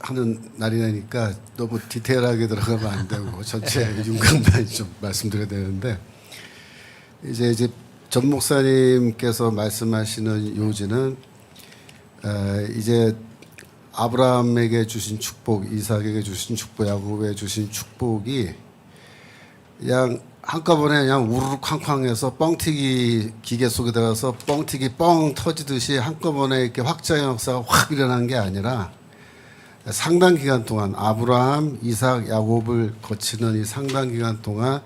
하는 날이니까 너무 디테일하게 들어가면 안 되고 전체 윤곽만 좀 말씀드려야 되는데 이제 전 목사님께서 말씀하시는 요지는 이제 아브라함에게 주신 축복, 이삭에게 주신 축복, 야곱에게 주신 축복이 그냥 한꺼번에 그냥 우르르 쾅쾅해서 뻥튀기 기계 속에 들어가서 뻥튀기 뻥 터지듯이 한꺼번에 이렇게 확장의 역사가 확 일어난 게 아니라 상당 기간 동안 아브라함, 이삭, 야곱을 거치는 이 상당 기간 동안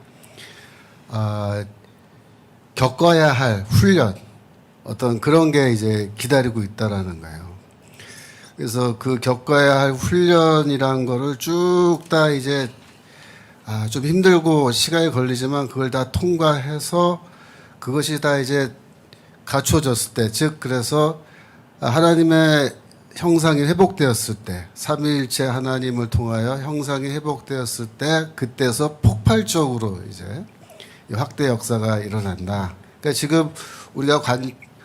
겪어야 할 훈련 어떤 그런 게 이제 기다리고 있다라는 거예요. 그래서 그 겪어야 할 훈련이란 거를 쭉 다 이제 좀 힘들고 시간이 걸리지만 그걸 다 통과해서 그것이 다 이제 갖춰졌을 때, 즉 그래서 하나님의 형상이 회복되었을 때, 삼위일체 하나님을 통하여 형상이 회복되었을 때, 그때서 폭발적으로 이제 확대 역사가 일어난다. 그러니까 지금 우리가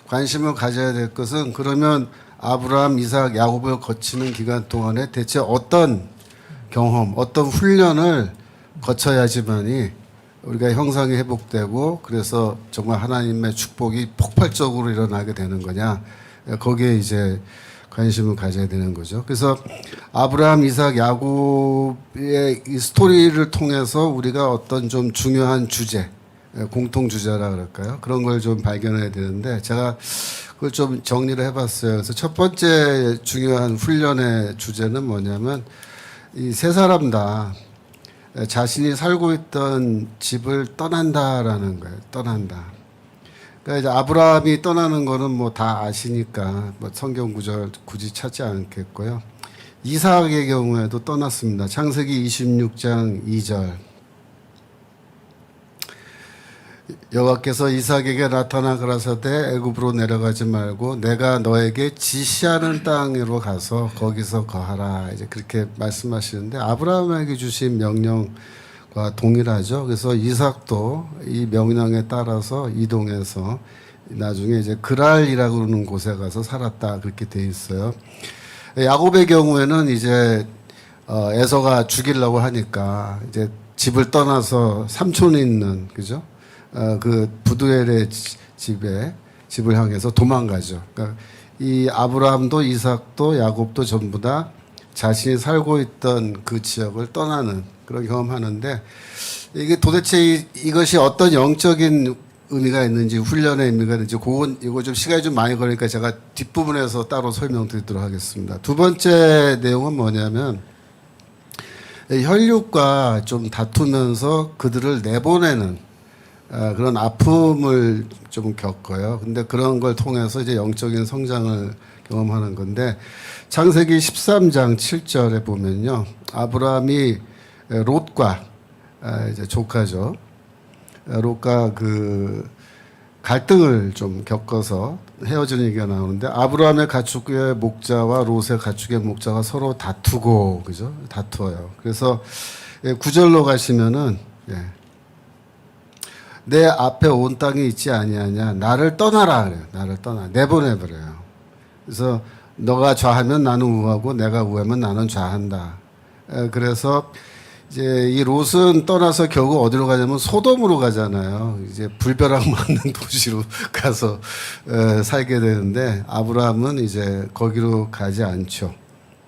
관심을 가져야 될 것은 그러면 아브라함, 이삭, 야곱을 거치는 기간 동안에 대체 어떤 경험, 어떤 훈련을 거쳐야지만이 우리가 형상이 회복되고 그래서 정말 하나님의 축복이 폭발적으로 일어나게 되는 거냐. 거기에 이제 관심을 가져야 되는 거죠. 그래서 아브라함, 이삭, 야곱의 이 스토리를 통해서 우리가 어떤 좀 중요한 주제, 공통 주제라 그럴까요? 그런 걸 좀 발견해야 되는데 제가 그걸 좀 정리를 해봤어요. 그래서 첫 번째 중요한 훈련의 주제는 뭐냐면 이 세 사람 다 자신이 살고 있던 집을 떠난다라는 거예요. 떠난다. 그러니까 이제 아브라함이 떠나는 거는 뭐 다 아시니까 뭐 성경 구절 굳이 찾지 않겠고요. 이삭의 경우에도 떠났습니다. 창세기 26장 2절. 여호와께서 이삭에게 나타나 가라사대 애굽으로 내려가지 말고 내가 너에게 지시하는 땅으로 가서 거기서 거하라. 이제 그렇게 말씀하시는데 아브라함에게 주신 명령과 동일하죠. 그래서 이삭도 이 명령에 따라서 이동해서 나중에 이제 그랄이라고 그러는 곳에 가서 살았다. 그렇게 돼 있어요. 야곱의 경우에는 이제 에서가 죽이려고 하니까 이제 집을 떠나서 삼촌이 있는 그죠? 그 부두엘의 집을 향해서 도망가죠. 그러니까 이 아브라함도 이삭도 야곱도 전부 다 자신이 살고 있던 그 지역을 떠나는 그런 경험하는데 이게 도대체 이것이 어떤 영적인 의미가 있는지 훈련의 의미가 있는지 그건 이거 좀 시간이 좀 많이 걸리니까 제가 뒷부분에서 따로 설명드리도록 하겠습니다. 두 번째 내용은 뭐냐면 혈육과 좀 다투면서 그들을 내보내는 그런 아픔을 좀 겪어요. 근데 그런 걸 통해서 이제 영적인 성장을 경험하는 건데 창세기 13장 7절에 보면요. 아브라함이 롯과 이제 조카죠. 롯과 그 갈등을 좀 겪어서 헤어지는 얘기가 나오는데 아브라함의 가축의 목자와 롯의 가축의 목자가 서로 다투고 그죠? 다투어요. 그래서 9절로 가시면은 내 앞에 온 땅이 있지 아니하냐 나를 떠나라 그래요. 나를 떠나 내보내버려요. 그래서 너가 좌하면 나는 우하고 내가 우하면 나는 좌한다. 그래서 이제 이 롯은 떠나서 결국 어디로 가냐면 소돔으로 가잖아요. 이제 불벼락 맞는 도시로 가서 살게 되는데 아브라함은 이제 거기로 가지 않죠.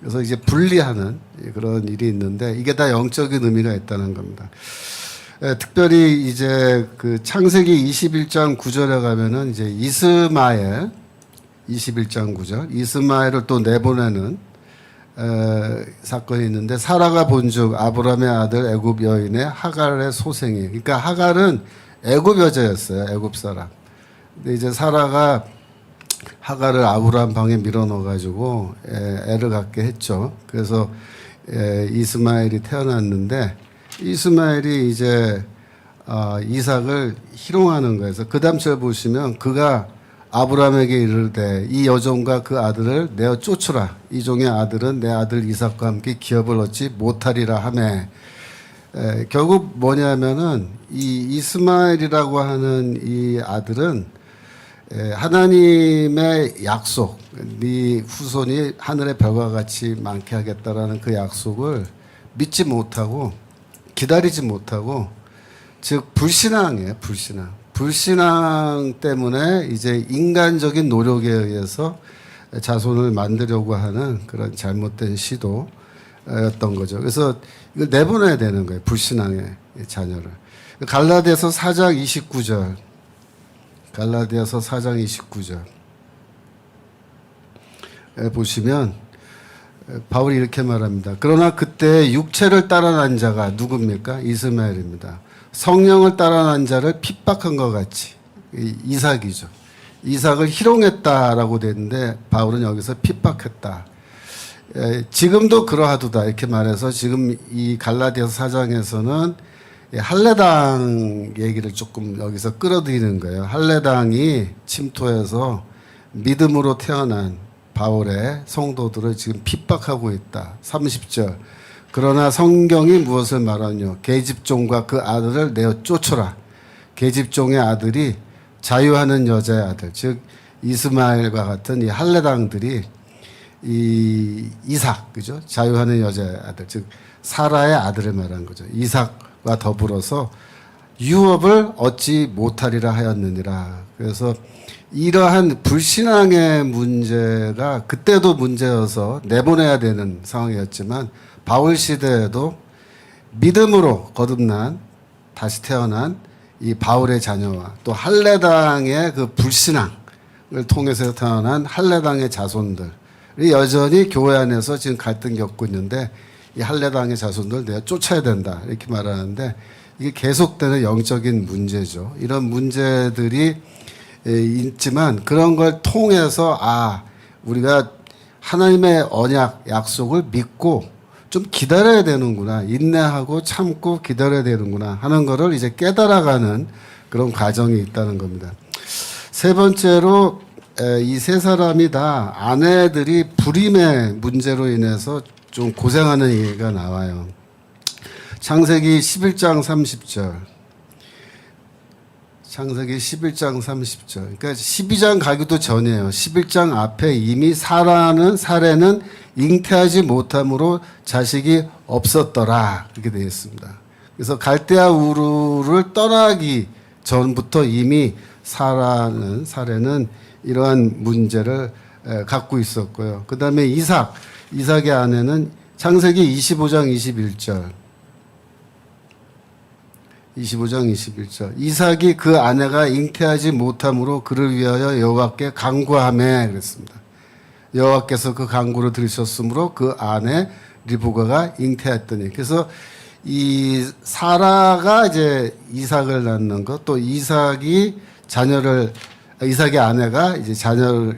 그래서 이제 분리하는 그런 일이 있는데 이게 다 영적인 의미가 있다는 겁니다. 특별히 이제 그 창세기 21장 9절에 가면은 이제 이스마엘 21장 9절 이스마엘을 또 내보내는 사건이 있는데 사라가 본즉 아브라함의 아들 애굽 여인의 하갈의 소생이 그러니까 하갈은 애굽 여자였어요. 애굽 사람. 근데 이제 사라가 하갈을 아브라함 방에 밀어넣어 가지고 애를 갖게 했죠. 그래서 이스마엘이 태어났는데 이스마엘이 이제 이삭을 희롱하는 거예요. 그래서 그 다음 절 보시면 그가 아브라함에게 이르되 이 여종과 그 아들을 내어 쫓으라. 이 종의 아들은 내 아들 이삭과 함께 기업을 얻지 못하리라 하매 결국 뭐냐면은 이 이스마엘이라고 하는 이 아들은 하나님의 약속, 네 후손이 하늘의 별과 같이 많게 하겠다라는 그 약속을 믿지 못하고 기다리지 못하고, 즉 불신앙이에요. 불신앙 때문에 이제 인간적인 노력에 의해서 자손을 만들려고 하는 그런 잘못된 시도였던 거죠. 그래서 이걸 내보내야 되는 거예요. 불신앙의 자녀를. 갈라디아서 4장 29절. 갈라디아서 4장 29절 보시면 바울이 이렇게 말합니다. 그러나 그때 육체를 따라난 자가 누굽니까? 이스마엘입니다. 성령을 따라난 자를 핍박한 것 같이. 이삭이죠. 이삭을 희롱했다라고 되는데 바울은 여기서 핍박했다. 지금도 그러하도다 이렇게 말해서 지금 이 갈라디아서 4장에서는 할례당 얘기를 조금 여기서 끌어들이는 거예요. 할례당이 침투해서 믿음으로 태어난 바울의 성도들을 지금 핍박하고 있다. 30절. 그러나 성경이 무엇을 말하뇨? 계집종과 그 아들을 내어 쫓으라. 계집종의 아들이 자유하는 여자의 아들, 즉 이스마엘과 같은 이 할례당들이 이 이삭, 그죠? 자유하는 여자의 아들, 즉 사라의 아들을 말한 거죠. 이삭과 더불어서 유업을 얻지 못하리라 하였느니라. 그래서 이러한 불신앙의 문제가 그때도 문제여서 내보내야 되는 상황이었지만 바울 시대에도 믿음으로 거듭난 다시 태어난 이 바울의 자녀와 또 할례당의 그 불신앙을 통해서 태어난 할례당의 자손들이 여전히 교회 안에서 지금 갈등 겪고 있는데, 이 할례당의 자손들 내가 쫓아야 된다 이렇게 말하는데, 이게 계속되는 영적인 문제죠. 이런 문제들이 있지만 그런 걸 통해서 우리가 하나님의 언약 약속을 믿고 좀 기다려야 되는구나, 인내하고 참고 기다려야 되는구나 하는 거를 이제 깨달아가는 그런 과정이 있다는 겁니다. 세 번째로 이 세 사람이 다 아내들이 불임의 문제로 인해서 좀 고생하는 얘기가 나와요. 창세기 11장 30절. 창세기 11장 30절. 그러니까 12장 가기도 전이에요. 11장 앞에 이미 사례는 잉태하지 못함으로 자식이 없었더라. 이렇게 되어 있습니다. 그래서 갈대아 우르를 떠나기 전부터 이미 사례는 이러한 문제를 갖고 있었고요. 그 다음에 이삭의 아내는 창세기 25장 21절. 25장 21절. 이삭이 그 아내가 잉태하지 못함으로 그를 위하여 여호와께 간구하매 그랬습니다. 여호와께서 그 간구를 들으셨으므로 그 아내 리브가가 잉태했더니. 그래서 이 사라가 이제 이삭을 낳는 것, 또 이삭의 아내가 이제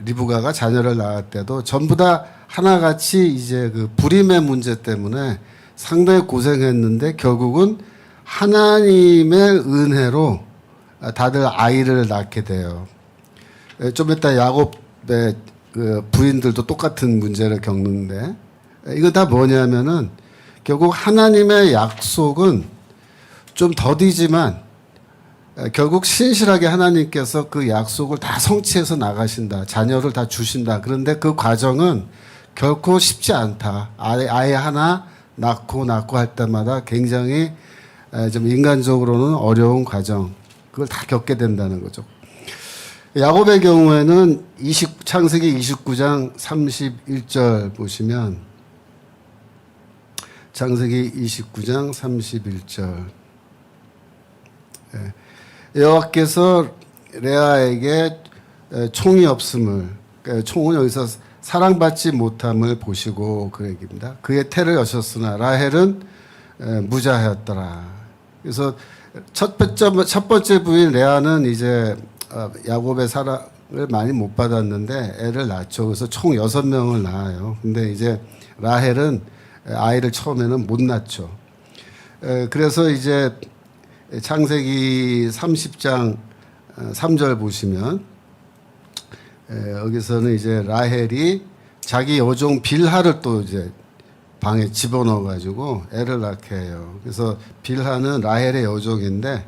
리브가가 자녀를 낳을 때도 전부 다 하나같이 이제 그 불임의 문제 때문에 상당히 고생했는데 결국은 하나님의 은혜로 다들 아이를 낳게 돼요. 좀 이따 야곱의 그 부인들도 똑같은 문제를 겪는데, 이거 다 뭐냐면은 결국 하나님의 약속은 좀 더디지만 결국 신실하게 하나님께서 그 약속을 다 성취해서 나가신다. 자녀를 다 주신다. 그런데 그 과정은 결코 쉽지 않다. 아이 하나 낳고 할 때마다 굉장히 좀 인간적으로는 어려운 과정, 그걸 다 겪게 된다는 거죠. 야곱의 경우에는 창세기 29장 31절 보시면, 창세기 29장 31절. 여호와께서 레아에게 총이 없음을, 총은 여기서 사랑받지 못함을 보시고 그 얘기입니다. 그의 태를 여셨으나 라헬은 무자하였더라. 그래서 첫 번째 부인 레아는 이제 야곱의 사랑을 많이 못 받았는데 애를 낳죠. 그래서 총 6명을 낳아요. 근데 이제 라헬은 아이를 처음에는 못 낳죠. 그래서 이제 창세기 30장 3절 보시면 여기서는 이제 라헬이 자기 여종 빌하를 또 이제 방에 집어넣어 가지고 애를 낳게 해요. 그래서 빌하는 라헬의 여종인데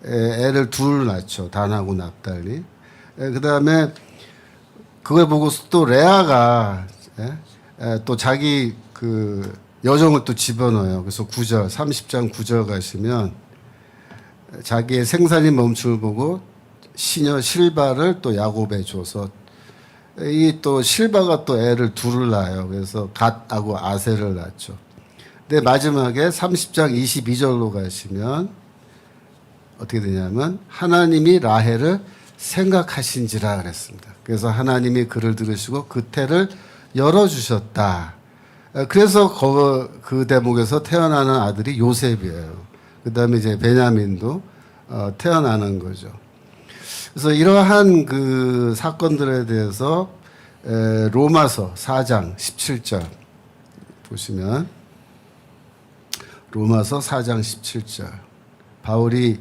애를 둘 낳죠. 단하고 납달리. 그 다음에 그걸 보고서 또 레아가 또 자기 그 여종을 또 집어넣어요. 그래서 9절, 30장 9절 가시면 자기의 생산이 멈춤을 보고 시녀 실바를 또 야곱에 줘서 이 또 실바가 또 애를 둘을 낳아요. 그래서 갓하고 아셀을 낳죠. 근데 마지막에 30장 22절로 가시면 어떻게 되냐면 하나님이 라헬을 생각하신지라 그랬습니다. 그래서 하나님이 그를 들으시고 그 태를 열어주셨다. 그래서 그 대목에서 태어나는 아들이 요셉이에요. 그 다음에 이제 베냐민도 태어나는 거죠. 그래서 이러한 그 사건들에 대해서 로마서 4장 17절 보시면 로마서 4장 17절 바울이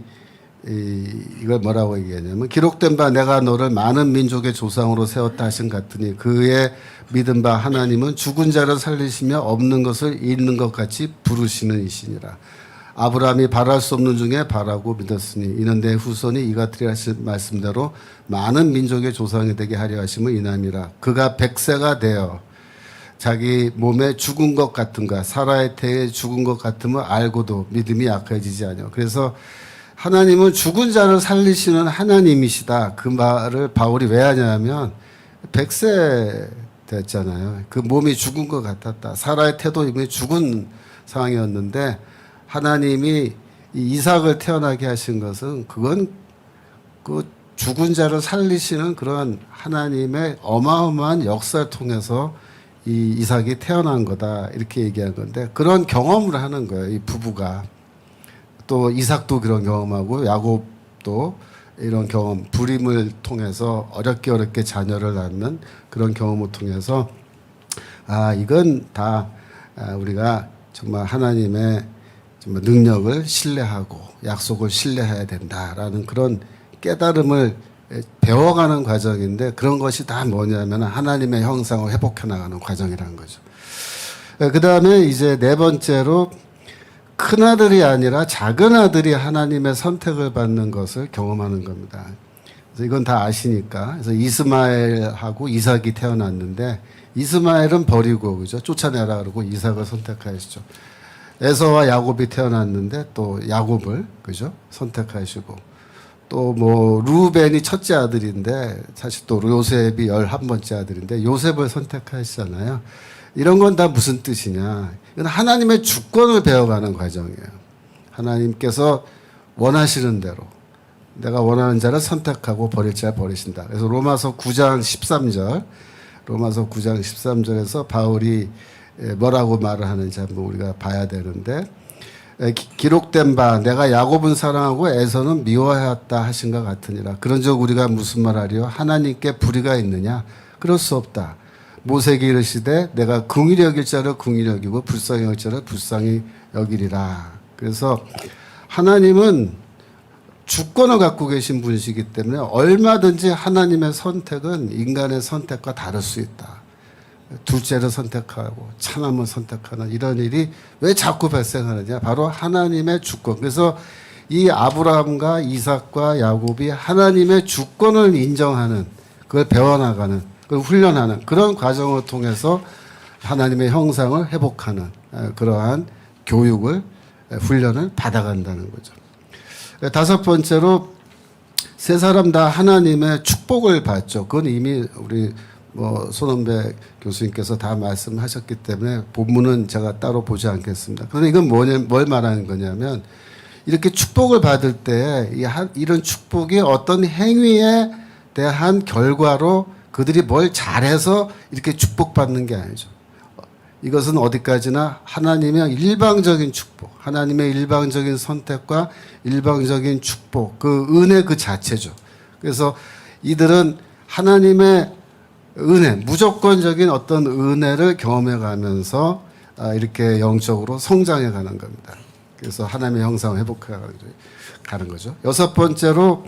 이걸 뭐라고 얘기하냐면 기록된 바 내가 너를 많은 민족의 조상으로 세웠다 하신 같으니 그의 믿은 바 하나님은 죽은 자를 살리시며 없는 것을 있는 것 같이 부르시는 이시니라. 아브라함이 바랄 수 없는 중에 바라고 믿었으니 이는 내 후손이 이같으리 하신 말씀대로 많은 민족의 조상이 되게 하려 하심을 이남이라. 그가 100세가 되어 자기 몸에 죽은 것 같은가 사라의 태에 죽은 것 같음을 알고도 믿음이 약해지지 않아. 그래서 하나님은 죽은 자를 살리시는 하나님이시다. 그 말을 바울이 왜 하냐면 100세 됐잖아요. 그 몸이 죽은 것 같았다. 사라의 태도 이미 죽은 상황이었는데 하나님이 이삭을 태어나게 하신 것은 그건 그 죽은 자를 살리시는 그런 하나님의 어마어마한 역사를 통해서 이 이삭이 태어난 거다. 이렇게 얘기한 건데 그런 경험을 하는 거예요. 이 부부가. 또 이삭도 그런 경험하고 야곱도 이런 경험, 불임을 통해서 어렵게 자녀를 낳는 그런 경험을 통해서 이건 다 우리가 정말 하나님의 정말 능력을 신뢰하고 약속을 신뢰해야 된다라는 그런 깨달음을 배워가는 과정인데 그런 것이 다 뭐냐면 하나님의 형상을 회복해 나가는 과정이라는 거죠. 그 다음에 이제 네 번째로 큰 아들이 아니라 작은 아들이 하나님의 선택을 받는 것을 경험하는 겁니다. 그래서 이건 다 아시니까. 그래서 이스마엘하고 이삭이 태어났는데 이스마엘은 버리고 그죠? 쫓아내라 그러고 이삭을 선택하시죠. 에서와 야곱이 태어났는데 또 야곱을 그죠? 선택하시고 또 뭐 루벤이 첫째 아들인데 사실 또 요셉이 11번째 아들인데 요셉을 선택하시잖아요. 이런 건 다 무슨 뜻이냐? 이건 하나님의 주권을 배워가는 과정이에요. 하나님께서 원하시는 대로 내가 원하는 자를 선택하고 버릴 자를 버리신다. 그래서 로마서 9장 13절 로마서 9장 13절에서 바울이 뭐라고 말을 하는지 한번 우리가 봐야 되는데 기록된 바 내가 야곱은 사랑하고 에서는 미워하였다 하신 것 같으니라. 그런즉 우리가 무슨 말하리요? 하나님께 불의가 있느냐? 그럴 수 없다. 모세에게 이르시되 내가 긍휼히 여길 자를 긍휼히 여기고 불쌍히 여길 자를 불쌍히 여기리라. 그래서 하나님은 주권을 갖고 계신 분이시기 때문에 얼마든지 하나님의 선택은 인간의 선택과 다를 수 있다. 둘째를 선택하고 참함을 선택하는 이런 일이 왜 자꾸 발생하느냐? 바로 하나님의 주권. 그래서 이 아브라함과 이삭과 야곱이 하나님의 주권을 인정하는 그걸 배워나가는 그걸 훈련하는 그런 과정을 통해서 하나님의 형상을 회복하는 그러한 교육을 훈련을 받아간다는 거죠. 다섯 번째로 세 사람 다 하나님의 축복을 받죠. 그건 이미 우리 손원배 교수님께서 다 말씀하셨기 때문에 본문은 제가 따로 보지 않겠습니다. 그런데 이건 뭘 말하는 거냐면 이렇게 축복을 받을 때 이런 축복이 어떤 행위에 대한 결과로 그들이 뭘 잘해서 이렇게 축복받는 게 아니죠. 이것은 어디까지나 하나님의 일방적인 축복, 하나님의 일방적인 선택과 일방적인 축복, 그 은혜 그 자체죠. 그래서 이들은 하나님의 은혜, 무조건적인 어떤 은혜를 경험해 가면서 이렇게 영적으로 성장해 가는 겁니다. 그래서 하나님의 형상을 회복해 가는 거죠. 여섯 번째로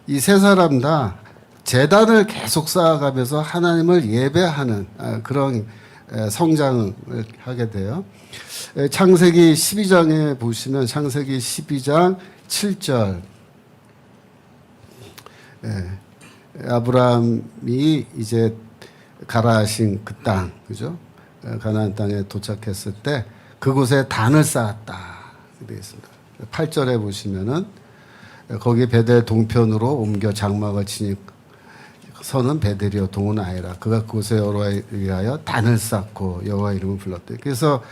이 세 사람 다 재단을 계속 쌓아가면서 하나님을 예배하는 그런 성장을 하게 돼요. 창세기 12장에 보시면 창세기 12장 7절 아브라함이 이제 가라 하신 그 땅, 그죠? 가나안 땅에 도착했을 때 그곳에 단을 쌓았다. 되어 있습니다. 8절에 보시면은 거기 베델 동편으로 옮겨 장막을 치니 서는 베델이요 동은 아이라. 그가 그곳에 여호와에 위하여 단을 쌓고 여호와 이름을 불렀대. 그래서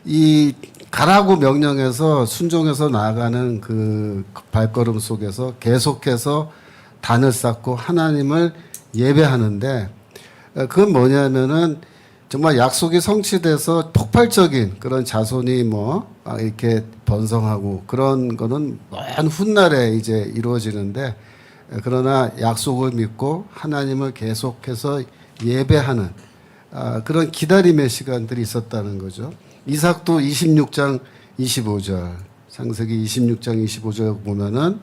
이 가라고 명령해서 순종해서 나아가는 그 발걸음 속에서 계속해서 단을 쌓고 하나님을 예배하는데, 그건 뭐냐면은 정말 약속이 성취돼서 폭발적인 그런 자손이 뭐 이렇게 번성하고 그런 거는 먼 훗날에 이제 이루어지는데, 그러나 약속을 믿고 하나님을 계속해서 예배하는 그런 기다림의 시간들이 있었다는 거죠. 이삭도 26장 25절, 창세기 26장 25절 보면은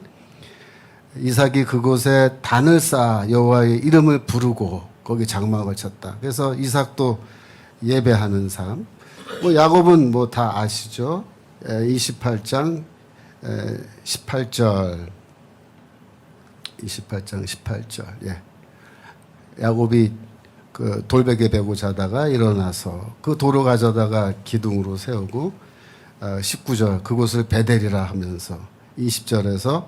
이삭이 그곳에 단을 쌓아 여호와의 이름을 부르고 거기 장막을 쳤다. 그래서 이삭도 예배하는 삶. 뭐 야곱은 뭐 다 아시죠? 28장 18절. 28장 18절. 예. 야곱이 그 돌베개 베고 자다가 일어나서 그 돌을 가져다가 기둥으로 세우고, 19절 그곳을 베델이라 하면서 20절에서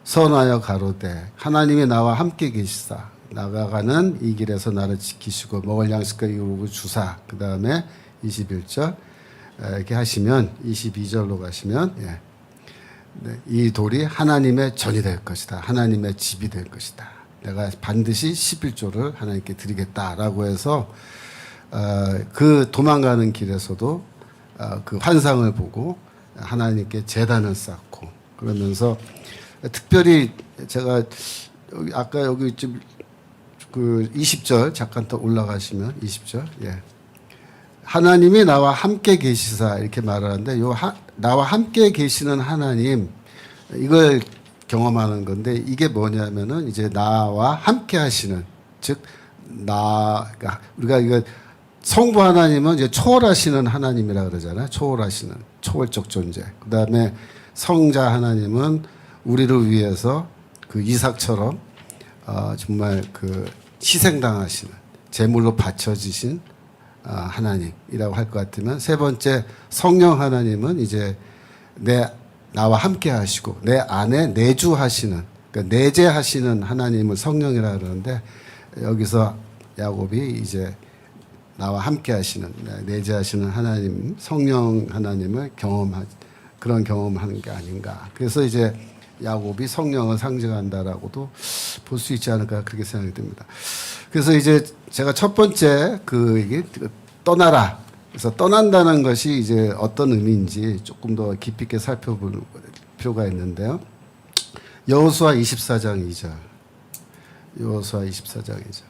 선하여 가로되 하나님이 나와 함께 계시사 나가가는 이 길에서 나를 지키시고 먹을 양식과 이루고 주사. 그 다음에 21절 이렇게 하시면 22절로 가시면, 예. 네, 이 돌이 하나님의 전이 될 것이다. 하나님의 집이 될 것이다. 내가 반드시 11조를 하나님께 드리겠다라고 해서 그 도망가는 길에서도 그 환상을 보고 하나님께 제단을 쌓고, 그러면서 특별히 제가 아까 여기 좀 그 20절 잠깐 더 올라가시면 20절, 예. 하나님이 나와 함께 계시사 이렇게 말하는데, 나와 함께 계시는 하나님, 이걸 경험하는 건데, 이게 뭐냐면은 이제 나와 함께 하시는, 즉 그러니까 우리가 이거 성부 하나님은 이제 초월하시는 하나님이라 그러잖아요. 초월하시는 초월적 존재. 그다음에 성자 하나님은 우리를 위해서 그 이삭처럼 정말 그 희생당하시는, 제물로 바쳐지신 하나님이라고 할 것 같으면, 세 번째 성령 하나님은 이제 나와 함께 하시고 내 안에 내주하시는, 그러니까 내재하시는 하나님을 성령이라 그러는데, 여기서 야곱이 이제 나와 함께 하시는, 내재하시는 하나님, 성령 하나님을 그런 경험하는 게 아닌가. 그래서 이제 야곱이 성령을 상징한다라고도 볼 수 있지 않을까, 그렇게 생각이 듭니다. 그래서 이제 제가 첫 번째 이게 떠나라. 그래서 떠난다는 것이 이제 어떤 의미인지 조금 더 깊이 있게 살펴볼 필요가 있는데요. 여호수아 24장 2절. 여호수아 24장 2절.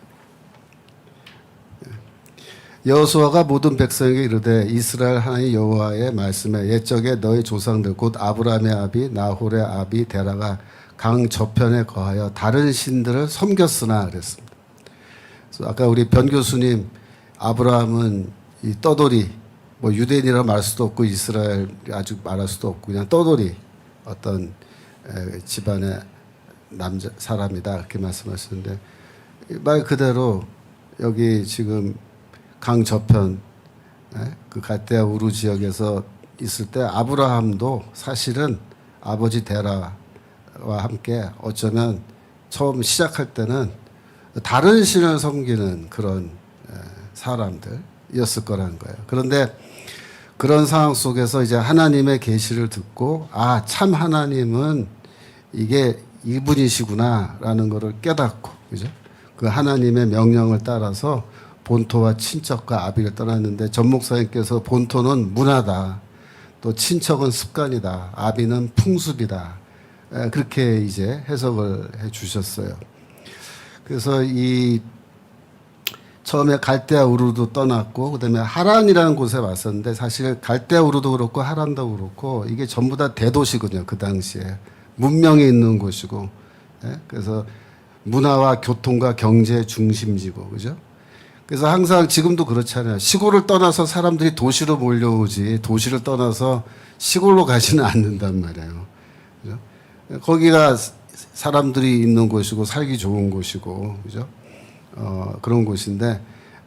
여호수아가 모든 백성에게 이르되 이스라엘 하나님 여호와의 말씀에 옛적에 너희 조상들 곧 아브라함의 아비 나홀의 아비 데라가 강 저편에 거하여 다른 신들을 섬겼으나 그랬습니다. 그래서 아까 우리 변 교수님, 아브라함은 이 떠돌이, 뭐 유대인이라 말할 수도 없고 이스라엘 아주 말할 수도 없고 그냥 떠돌이 어떤 집안의 남자 사람이다 이렇게 말씀하시는데, 말 그대로 여기 지금 강 저편 그 갈대아 우루 지역에서 있을 때 아브라함도 사실은 아버지 데라와 함께 어쩌면 처음 시작할 때는 다른 신을 섬기는 그런 사람들이었을 거라는 거예요. 그런데 그런 상황 속에서 이제 하나님의 계시를 듣고, 참 하나님은 이게 이분이시구나라는 것을 깨닫고, 그죠? 그 하나님의 명령을 따라서 본토와 친척과 아비를 떠났는데, 전 목사님께서 본토는 문화다, 또 친척은 습관이다, 아비는 풍습이다, 그렇게 이제 해석을 해 주셨어요. 그래서 처음에 갈대아 우르도 떠났고, 그다음에 하란이라는 곳에 왔었는데, 사실 갈대아 우르도 그렇고 하란도 그렇고 이게 전부 다 대도시거든요. 그 당시에 문명이 있는 곳이고, 그래서 문화와 교통과 경제 중심지고, 그죠? 그래서 항상 지금도 그렇잖아요. 시골을 떠나서 사람들이 도시로 몰려오지, 도시를 떠나서 시골로 가지는 않는단 말이에요. 그죠? 거기가 사람들이 있는 곳이고 살기 좋은 곳이고, 그죠? 그런 곳인데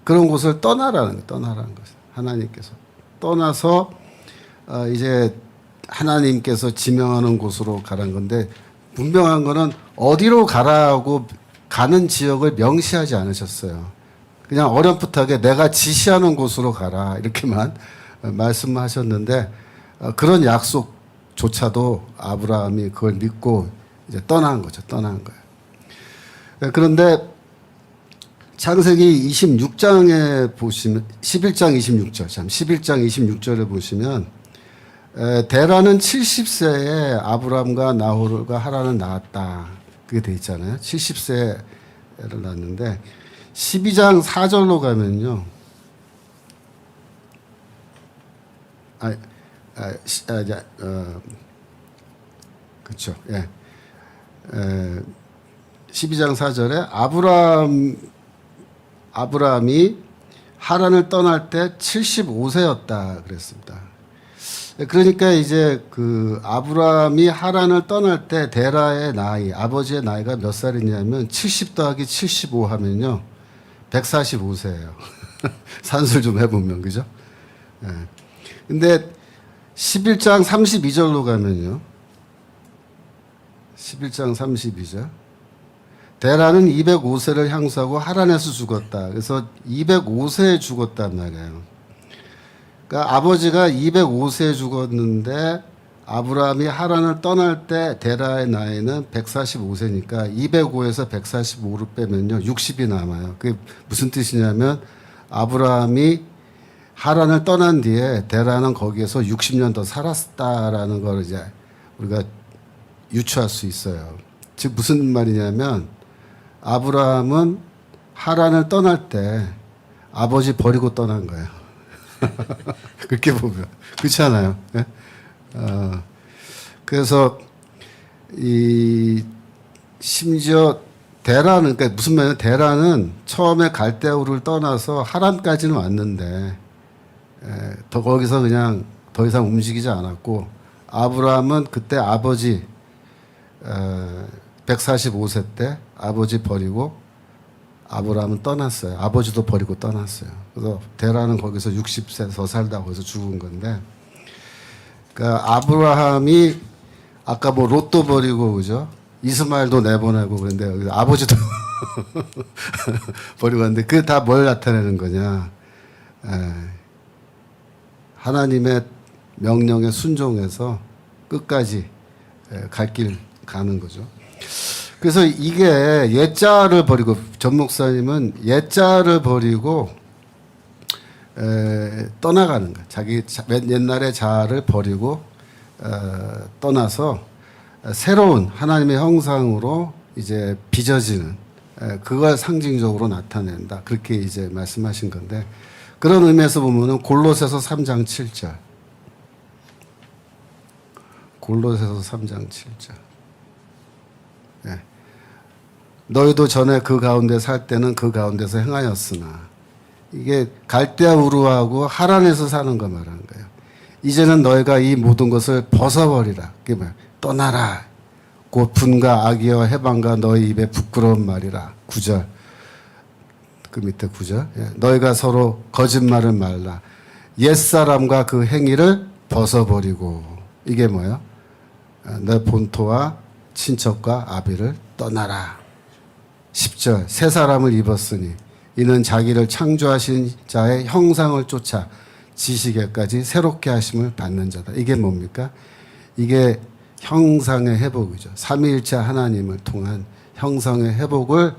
그런 곳을 떠나라는 것. 하나님께서 떠나서 이제 하나님께서 지명하는 곳으로 가라는 건데, 분명한 거는 어디로 가라고 가는 지역을 명시하지 않으셨어요. 그냥 어렴풋하게 내가 지시하는 곳으로 가라 이렇게만 말씀하셨는데, 그런 약속조차도 아브라함이 그걸 믿고 이제 떠난 거죠. 떠난 거예요. 그런데 창세기 26장에 보시면 11장 26절, 11장 26절에 보시면 데라는 70세에 아브라함과 나홀과 하란을 낳았다. 그게 돼 있잖아요. 70세를 낳았는데 12장 4절로 가면요. 그렇죠. 예. 12장 4절에 아브라함이 하란을 떠날 때 75세였다 그랬습니다. 그러니까 이제 그 아브라함이 하란을 떠날 때 데라의 나이, 아버지의 나이가 몇 살이냐면 70 더하기 75 하면요 145세예요. 산술 좀 해보면, 그죠? 예. 근데 11장 32절로 가면요, 11장 32절, 데라는 205세를 향수하고 하란에서 죽었다. 그래서 205세에 죽었단 말이에요. 그러니까 아버지가 205세에 죽었는데 아브라함이 하란을 떠날 때 데라의 나이는 145세니까 205에서 145를 빼면요 60이 남아요. 그게 무슨 뜻이냐면 아브라함이 하란을 떠난 뒤에 데라는 거기에서 60년 더 살았다라는 걸 이제 우리가 유추할 수 있어요. 즉 무슨 말이냐면 아브라함은 하란을 떠날 때 아버지 버리고 떠난 거예요. 그렇게 보면 그렇지 않아요? 네? 그래서 이 심지어 데라는, 그러니까 무슨 말이냐면 데라는 처음에 갈대우를 떠나서 하란까지는 왔는데 더 거기서 그냥 더 이상 움직이지 않았고, 아브라함은 그때 아버지 145세 때 아버지 버리고 아브라함은 떠났어요. 아버지도 버리고 떠났어요. 그래서 데라는 거기서 60세 더 살다 거기서 죽은 건데, 그러니까 아브라함이 아까 뭐 롯도 버리고, 그죠? 이스마엘도 내보내고 그런데 아버지도 버리고 갔는데 그게 다 뭘 나타내는 거냐? 하나님의 명령에 순종해서 끝까지 갈 길 가는 거죠. 그래서 이게 옛자를 버리고, 전 목사님은 옛자를 버리고 떠나가는 거예요. 자기 옛날의 자아를 버리고 떠나서 새로운 하나님의 형상으로 이제 빚어지는, 그걸 상징적으로 나타낸다. 그렇게 이제 말씀하신 건데, 그런 의미에서 보면은 골로새서 3장 7절. 골로새서 3장 7절. 예. 너희도 전에 그 가운데 살 때는 그 가운데서 행하였으나, 이게 갈대아 우르하고 하란에서 사는 거 말하는 거예요. 이제는 너희가 이 모든 것을 벗어버리라. 그게 뭐야? 떠나라. 곧 분과 악의와 해방과 너희 입에 부끄러운 말이라. 9절. 그 밑에 9절. 예. 너희가 서로 거짓말을 말라. 옛사람과 그 행위를 벗어버리고. 이게 뭐예요? 내 본토와 친척과 아비를 떠나라. 10절. 새 사람을 입었으니 이는 자기를 창조하신 자의 형상을 쫓아 지식에까지 새롭게 하심을 받는 자다. 이게 뭡니까? 이게 형상의 회복이죠. 삼위일체 하나님을 통한 형상의 회복을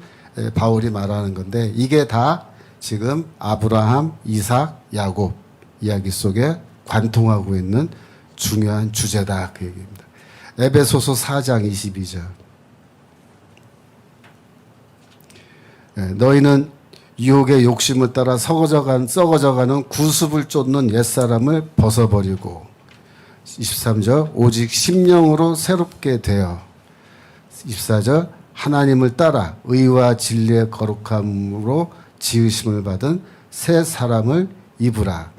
바울이 말하는 건데, 이게 다 지금 아브라함, 이삭, 야곱 이야기 속에 관통하고 있는 중요한 주제다. 그 얘기입니다. 에베소서 4장 22절. 너희는 유혹의 욕심을 따라 썩어져가는 구습을 쫓는 옛사람을 벗어버리고, 23절, 오직 심령으로 새롭게 되어, 24절, 하나님을 따라 의와 진리의 거룩함으로 지으심을 받은 새 사람을 입으라.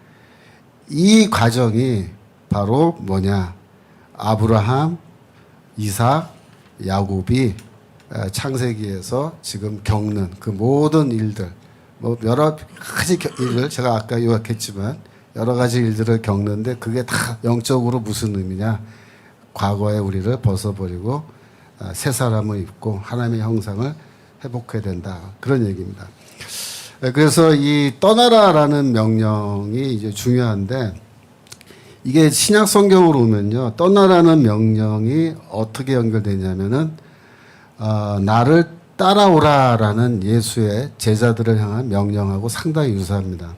이 과정이 바로 뭐냐? 아브라함, 이삭, 야곱이 창세기에서 지금 겪는 그 모든 일들, 뭐 여러 가지 일을 제가 아까 요약했지만 여러 가지 일들을 겪는데 그게 다 영적으로 무슨 의미냐? 과거의 우리를 벗어버리고 새 사람을 입고 하나님의 형상을 회복해야 된다. 그런 얘기입니다. 그래서 이 떠나라라는 명령이 이제 중요한데 이게 신약 성경으로 오면요. 떠나라는 명령이 어떻게 연결되냐면은 나를 따라오라라는 예수의 제자들을 향한 명령하고 상당히 유사합니다.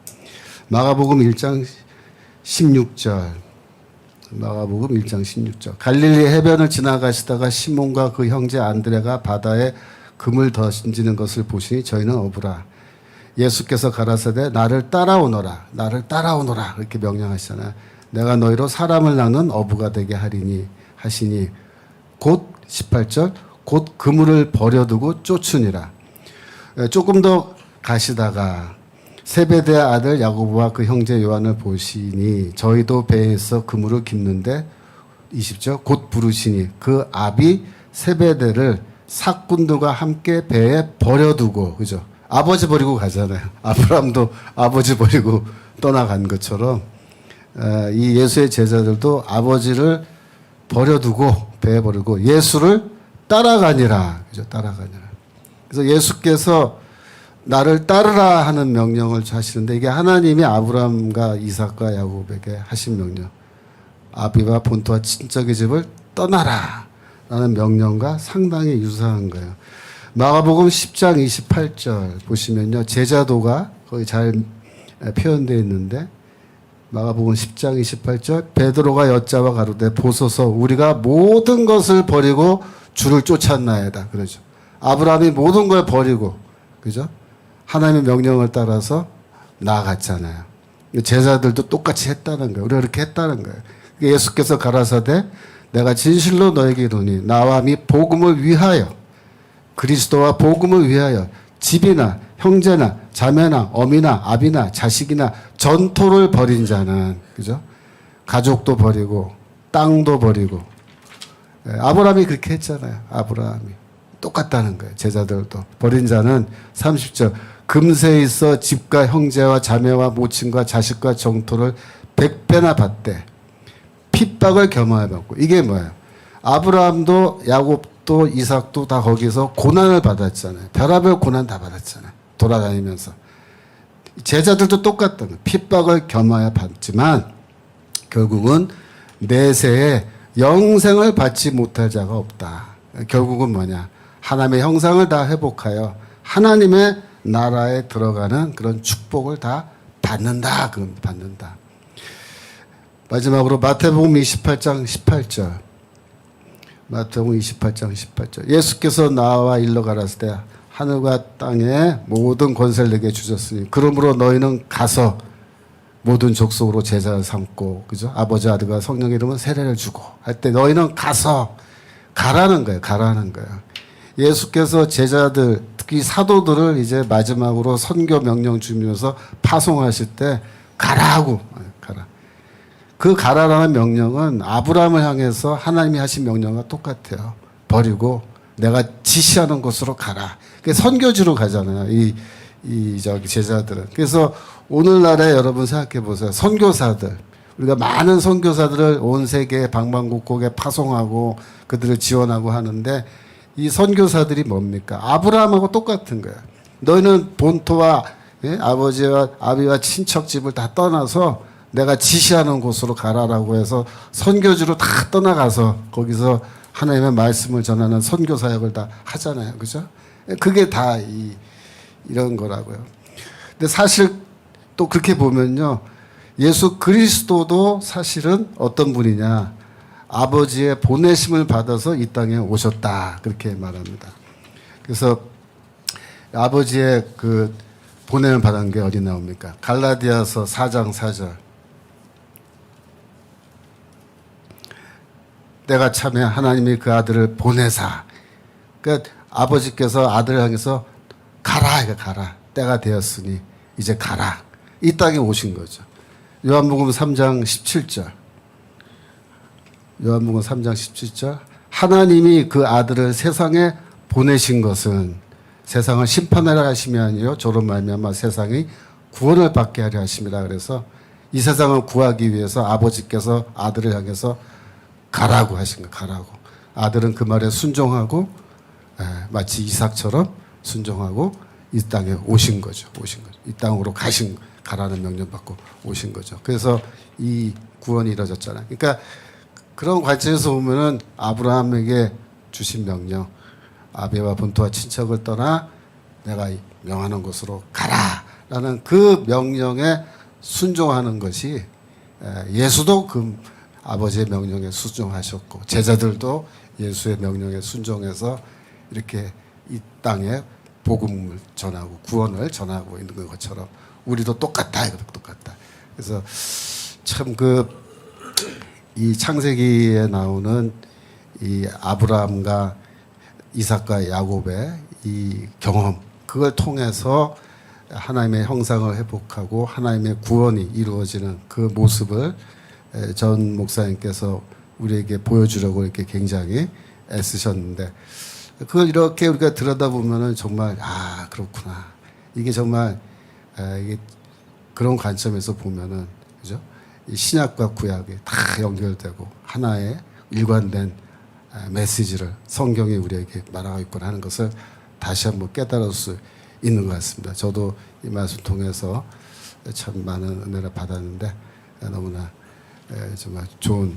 마가복음 1장 16절. 마가복음 1장 16절. 갈릴리 해변을 지나가시다가 시몬과 그 형제 안드레가 바다에 금을 던지는 것을 보시니 저희는 어부라. 예수께서 가라사대 나를 따라오너라. 나를 따라오너라. 이렇게 명령하시잖아요. 내가 너희로 사람을 낚는 어부가 되게 하리니 하시니 곧 18절 곧 그물을 버려두고 쫓으니라. 조금 더 가시다가 세베대의 아들 야고보와 그 형제 요한을 보시니 저희도 배에서 그물을 깁는데 20절 곧 부르시니 그 아비 세베대를 사꾼들과 함께 배에 버려두고 그죠? 아버지 버리고 가잖아요. 아브라함도 아버지 버리고 떠나간 것처럼 이 예수의 제자들도 아버지를 버려두고 배에 버리고 예수를 따라가니라. 그죠? 따라가니라. 그래서 예수께서 나를 따르라 하는 명령을 하시는데 이게 하나님이 아브라함과 이삭과 야곱에게 하신 명령. 아비와 본토와 친척의 집을 떠나라 라는 명령과 상당히 유사한 거예요. 마가복음 10장 28절 보시면요. 제자도가 거기 잘 표현되어 있는데 마가복음 10장 28절 베드로가 여짜와 가로되 보소서 우리가 모든 것을 버리고 주를 쫓았나이다. 그러죠. 아브라함이 모든 걸 버리고 그죠? 하나님의 명령을 따라서 나아갔잖아요. 제자들도 똑같이 했다는 거예요. 우리가 그렇게 했다는 거예요. 예수께서 가라사대 내가 진실로 너에게 이르노니 나와 및 복음을 위하여 그리스도와 복음을 위하여 집이나 형제나 자매나 어미나 아비나 자식이나 전토를 벌인 자는 그죠? 가족도 버리고 땅도 버리고 아브라함이 그렇게 했잖아요. 아브라함이 똑같다는 거예요. 제자들도 버린 자는 30절 금세 있어 집과 형제와 자매와 모친과 자식과 정토를 100배나 받되 핍박을 겸하여 받고 이게 뭐예요? 아브라함도 야곱도 이삭도 다 거기서 고난을 받았잖아요. 별하별 고난 다 받았잖아요. 돌아다니면서 제자들도 똑같다는 거예요. 핍박을 겸하여 받지만 결국은 내세에 영생을 받지 못할 자가 없다. 결국은 뭐냐? 하나님의 형상을 다 회복하여 하나님의 나라에 들어가는 그런 축복을 다 받는다. 그럼 받는다. 마지막으로 마태복음 28장 18절. 마태복음 28장 18절. 예수께서 나와 일러 가라사대 하늘과 땅에 모든 권세를 내게 주셨으니 그러므로 너희는 가서 모든 족속으로 제자를 삼고 그죠? 아버지 아들과 성령의 이름은 세례를 주고 할 때 너희는 가서 가라는 거예요. 가라는 거예요. 예수께서 제자들 특히 사도들을 이제 마지막으로 선교 명령 주면서 파송하실 때 가라고 가라. 그 가라라는 명령은 아브라함을 향해서 하나님이 하신 명령과 똑같아요. 버리고 내가 지시하는 곳으로 가라. 선교지로 가잖아요. 저기 제자들은. 그래서 오늘날에 여러분 생각해 보세요. 선교사들. 우리가 많은 선교사들을 온 세계 방방곡곡에 파송하고 그들을 지원하고 하는데 이 선교사들이 뭡니까? 아브라함하고 똑같은 거예요. 너희는 본토와 아버지와 아비와 친척 집을 다 떠나서 내가 지시하는 곳으로 가라라고 해서 선교지로 다 떠나가서 거기서 하나님의 말씀을 전하는 선교 사역을 다 하잖아요. 그죠? 그게 다 이런 거라고요. 근데 사실 또 그렇게 보면요. 예수 그리스도도 사실은 어떤 분이냐. 아버지의 보내심을 받아서 이 땅에 오셨다. 그렇게 말합니다. 그래서 아버지의 그 보냄을 받은 게 어디 나옵니까? 갈라디아서 4장 4절. 때가 차면 하나님이 그 아들을 보내사. 그러니까 아버지께서 아들을 향해서 가라, 가라. 때가 되었으니 이제 가라. 이 땅에 오신 거죠. 요한복음 3장 17절. 요한복음 3장 17절. 하나님이 그 아들을 세상에 보내신 것은 세상을 심판하려 하심이 아니요 저로 말미암아 세상이 구원을 받게 하려 하심이라. 그래서 이 세상을 구하기 위해서 아버지께서 아들을 향해서 가라고 하신 거예요. 가라고. 아들은 그 말에 순종하고 마치 이삭처럼 순종하고 이 땅에 오신 거죠. 오신 거죠. 이 땅으로 가라는 명령 받고 오신 거죠. 그래서 이 구원이 이루어졌잖아요. 그러니까 그런 관점에서 보면은 아브라함에게 주신 명령, 아베와 본토와 친척을 떠나 내가 명하는 곳으로 가라라는 그 명령에 순종하는 것이 예수도 그 아버지의 명령에 순종하셨고 제자들도 예수의 명령에 순종해서 이렇게 이 땅에 복음을 전하고 구원을 전하고 있는 것처럼 우리도 똑같다. 똑같다. 그래서 참 이 창세기에 나오는 이 아브라함과 이삭과 야곱의 이 경험, 그걸 통해서 하나님의 형상을 회복하고 하나님의 구원이 이루어지는 그 모습을 전 목사님께서 우리에게 보여주려고 이렇게 굉장히 애쓰셨는데, 그걸 이렇게 우리가 들여다보면은 정말 그렇구나. 이게 정말 이게 그런 관점에서 보면은 그죠? 이 신약과 구약이 다 연결되고 하나의 일관된 메시지를 성경이 우리에게 말하고 있구나 하는 것을 다시 한번 깨달을 수 있는 것 같습니다. 저도 이 말씀 통해서 참 많은 은혜를 받았는데 너무나 정말 좋은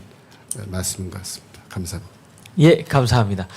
말씀인 것 같습니다. 감사합니다. 예, 감사합니다.